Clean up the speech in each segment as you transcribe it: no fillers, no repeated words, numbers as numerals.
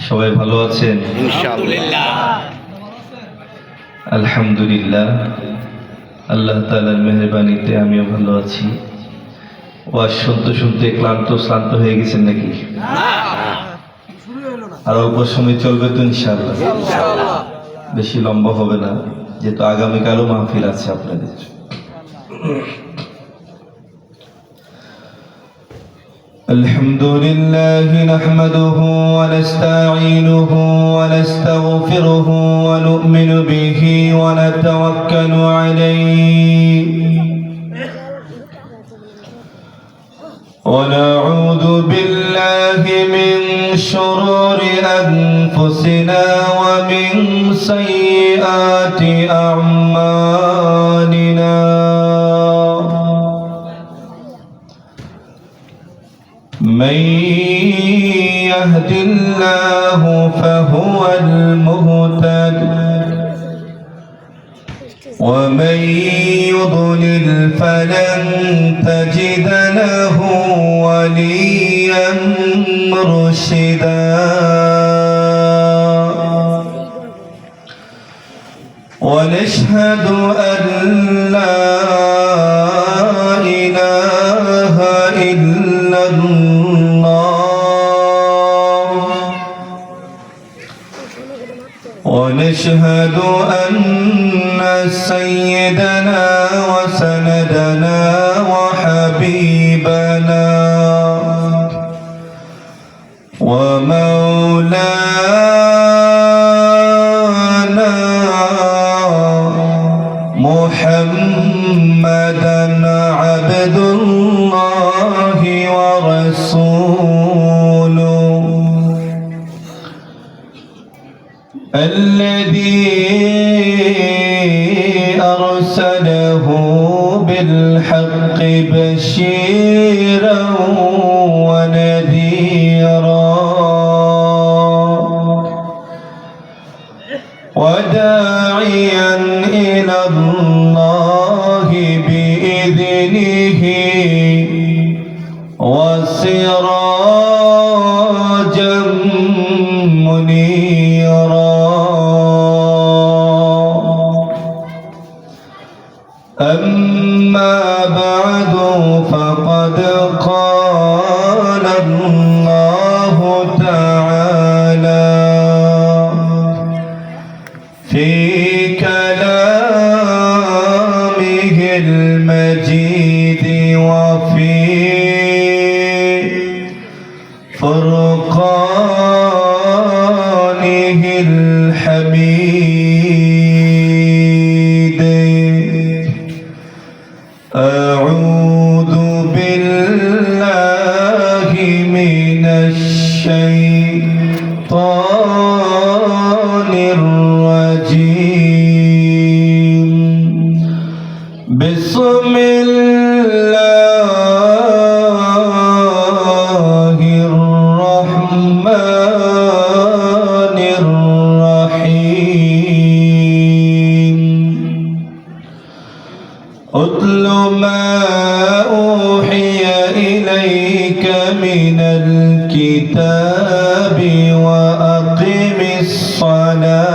সবাই ভালো আছেন? ইনশাআল্লাহ। আলহামদুলিল্লাহ, আল্লাহ তাআলার মেহেরবানিতে আমিও ভালো আছি। ওয়াজ শুনতে শুনতে শ্রান্ত হয়ে গেছেন নাকি? আর অল্প সময় চলবে তো ইনশাআল্লাহ। বেশি লম্বা হবে না, যেহেতু আগামীকালও মাহফিল আছে আপনাদের। الحمد لله نحمده ونستعينه ونستغفره ونؤمن به ونتوكل عليه ونعوذ بالله من شرور أنفسنا ومن سيئات أعمالنا من يهد الله فهو المهتد ومن يضلل فلن تجد له وليا مرشدا ونشهد أن لا إله إلا الله ونشهد أن سيدنا وسندنا وحبيبنا ومولانا محمدا عبد الله ورسوله الذي أرسله بالحق بشيرا ونذيرا وداعيا إلى الله بإذنه وسراجا منيرا. أما بعد فقد قال الله تعالى في كلامه المجيد وفي فرقانه الحميد. أعوذ بالله من الشيطان الرجيم. بسم الله الرحمن الرحيم. اتل ما أوحي إليك من الكتاب وأقم الصلاة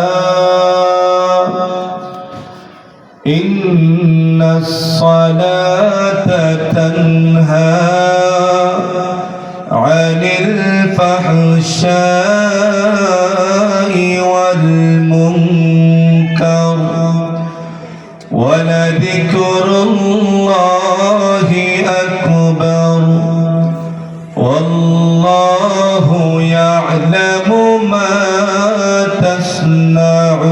إن الصلاة تنهى عن الفحشاء والمنكر ولذكر الله أكبر والله يعلم ما تصنعون.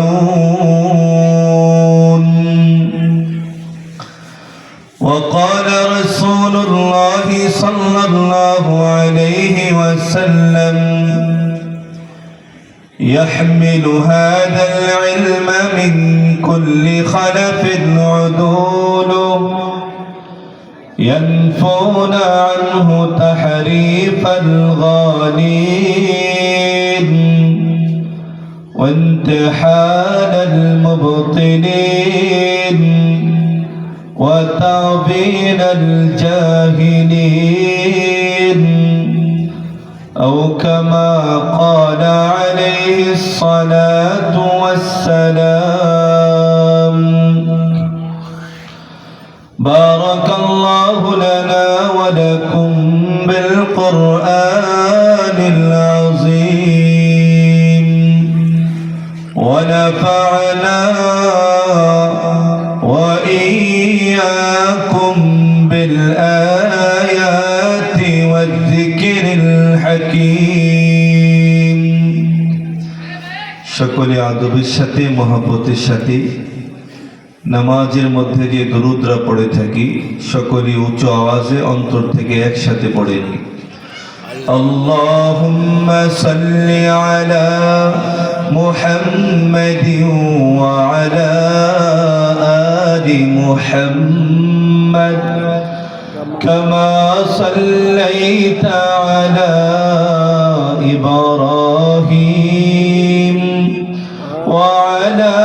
وقال رسول الله صلى الله عليه وسلم يحمل هذا العلم من كل خلف عدول ينفون عنه تحريف الغالين وانتحال المبطلين وتعظيم الجاهلين أو كما قال عليه الصلاة والسلام. بارك الله لنا ولكم بالقرآن العظيم، ونفعنا وإياكم بالآيات والذكر الحكيم. সকলে আদবের সাথে মহব্বতের সাথে নামাজের মধ্যে যে দুরূদরা পড়ে থাকি সকলে উচ্চ আওয়াজে অন্তর থেকে একসাথে পড়ে নি। আল্লাহুম্মা সাল্লি আলা মুহাম্মাদিন ওয়া আলা আলি মুহাম্মাদ কামা সাল্লাইতা আলা ইব্রাহিম ওয়া আলা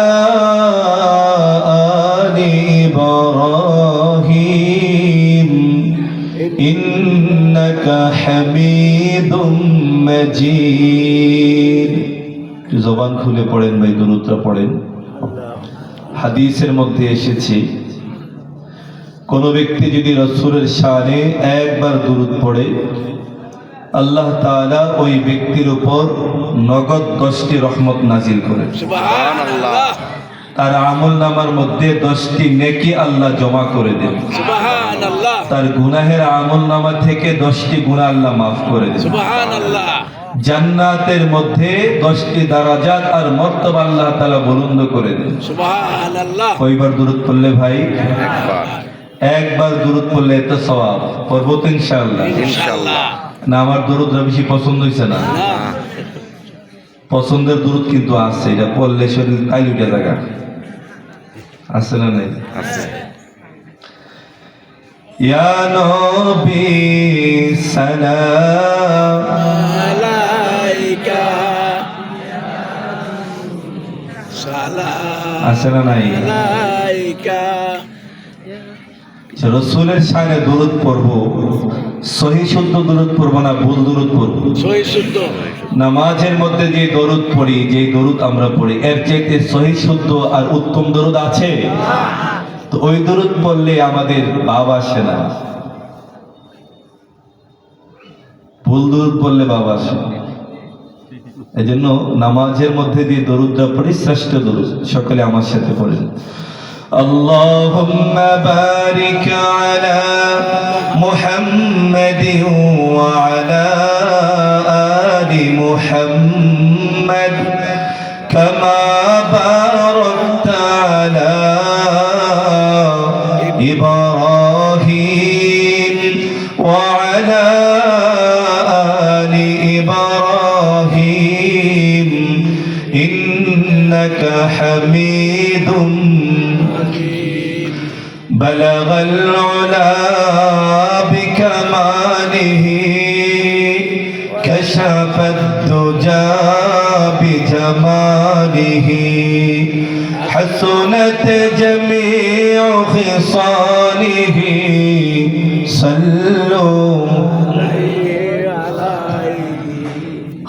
إبراهيم إنك حميد مجيد. জবান খুলে পড়েন ভাই, দুরূদটা পড়েন। হাদিসের মধ্যে এসেছে কোন ব্যক্তি যদি রাসূলের শানে একবার দুরূদ পড়ে আল্লাহ তাআলা ওই ব্যক্তির উপর নগদ 10টি রহমত নাজিল করেন। সুবহানাল্লাহ। তার আমলনামার মধ্যে 10টি নেকি আল্লাহ জমা করে দেন। সুবহানাল্লাহ। তার গুনাহের আমলনামা থেকে 10টি গুনাহ আল্লাহ মাফ করে দেন। সুবহানাল্লাহ। জান্নাতের মধ্যে 10টি দারাজাত আর মর্তবা আল্লাহ তাআলা বুলন্দ করে দেন। সুবহানাল্লাহ। কয়বার দুরূদ পড়লে ভাই? একবার দুরূদ পড়লে এত সওয়াব। পড়ব তো ইনশাআল্লাহ। ইনশাআল্লাহ। না আমার দুরূদটা বেশি পছন্দ হইছে না? পছন্দের দুরূদ কিন্তু আছে, এটা পড়লে শরীর তাই উঠে জায়গা আছে না নাই? আছে। ইয়া নবী সালাম আলাইকা, সালাম আছে না নাই? আলাইকা। রাসূলের শানে দুরূদ পড়ব, সহি শুদ্ধ দুরূদ পড়ব না ভুল দুরূদ পড়ব? সহি শুদ্ধ। নামাজের মধ্যে যে দরুদ পড়ি, যে দরুদ আমরা পড়ি এর চাইতে সহি শুদ্ধ আর উত্তম দরুদ আছে? তো ওই দরুদ পড়লে আমাদের বাবা আসে না, ভুল দরুদ পড়লে বাবা আসে। এই জন্য নামাজের মধ্যে যে দরুদটা পড়ি শ্রেষ্ঠ দরুদ। সকলে আমার সাথে পড়েন। আল্লাহুম্মা বারিক আলা মুহাম্মাদিন ওয়া আলা محمد كما باركت على إبراهيم وعلى آل إبراهيم إنك حميد بلغ العلا بكماله كشف الدجى بجماله حسنت جميع خصاله صلوا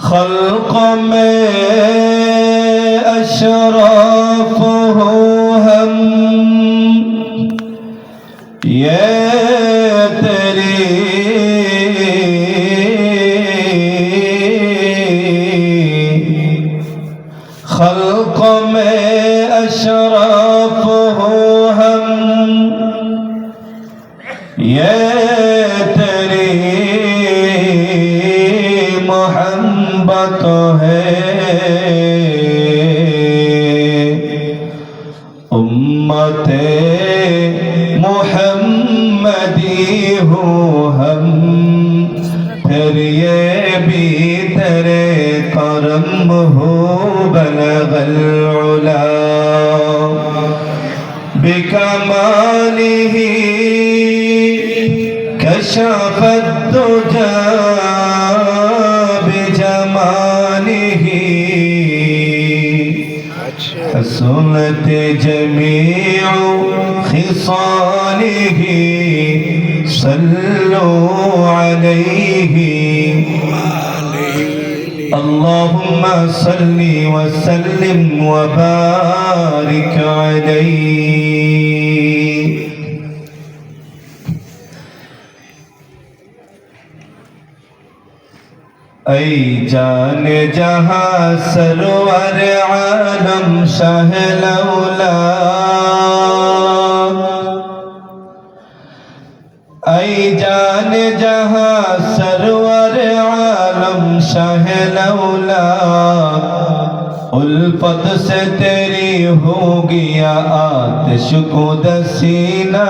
خلق میں اشرافه ہم یہ تیری خلق میں اشراف ہو ہم یہ تیری محبت ہے امت محمدی ہو ہم پھر یہ بھی تیرے کرم ہو بلغ العلا بکمالہ کشف الدجى بجمالہ حسنت جميع خصاله صلوا عليه اللهم صل وسلم وبارك عليه. ऐ जाने जहां सरवर आलम शाह लौला, ऐ जाने जहां सरवर आलम शाह लौला, उल्फत से तेरी हो गया आतिश को दसीना,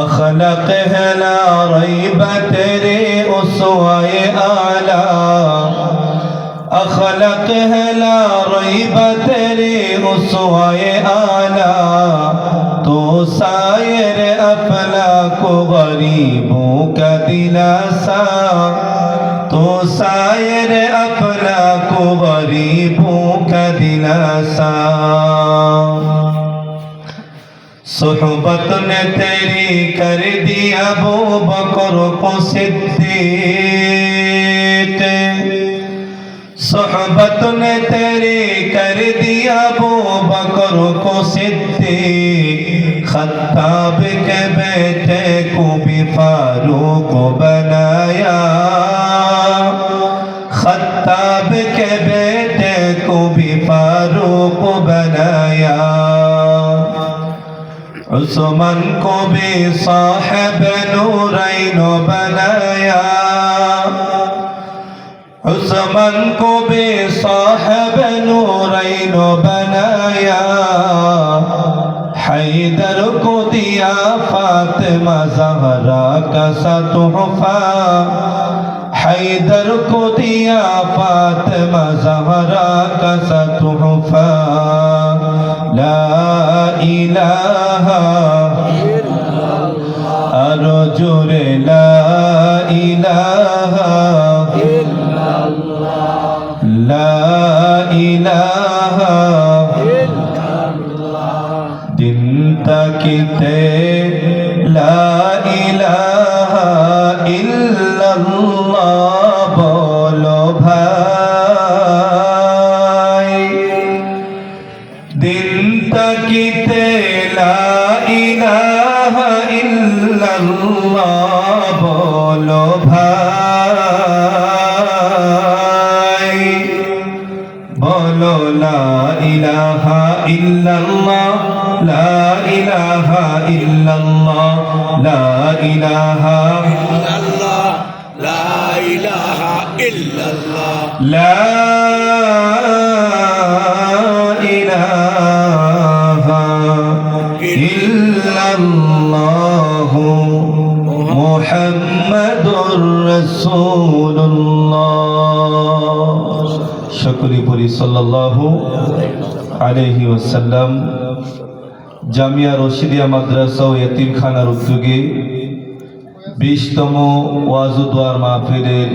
अखलक है ला रैब तेरे उसवाए आला, अखलक है ला रैब तेरे उसवाए आला, तो सायर अफला को गरीबों का दिलासा, तो सायर अफला को गरीबों का दिलासा। सोहबत ने तेरी कर दिया अबू बकर को सिद्दीक, सोहबत ने तेरी कर दिया अबू बकर को सिद्दीक, खत्ताब के बेटे को भी फारूक बनाया, खत्ताब के बेटे को भी फारूक बनाया, उस्मान को भी साहिब नूरैन बनाया, उस्मान को भी साहिब नूरैन बनाया, हैदर को दिया फातिमा ज़हरा का सा तोहफा, हैदर को दिया फातिमा ज़हरा का सा तोहफा। ला इलाहा अरो जोरे ला इलाहा, ला इलाहा दिन तकिते ला इलाहा इल्लल्लाह बोलो भाई, दिन तकिते ला इलाहा इल्लल्लाह बोलो भाई, बोलो ला इलाहा इल्लल्लाह, ला इलाहा इल्लल्लाह, ला इलाहा इल्लल्लाह, ला इलाहा इल्लल्लाह, ला इलाहा इल्लल्लाह मुहम्मदुर রাসূলুল্লাহ। সকলে পড়ি সাল্লাল্লাহু আলাইহি ওয়াসাল্লাম। জামিয়া রশিদিয়া মাদ্রাসা ও এতিমখানার উদ্যোগে 20তম ওয়াজ ও দোয়ার মাহফিলের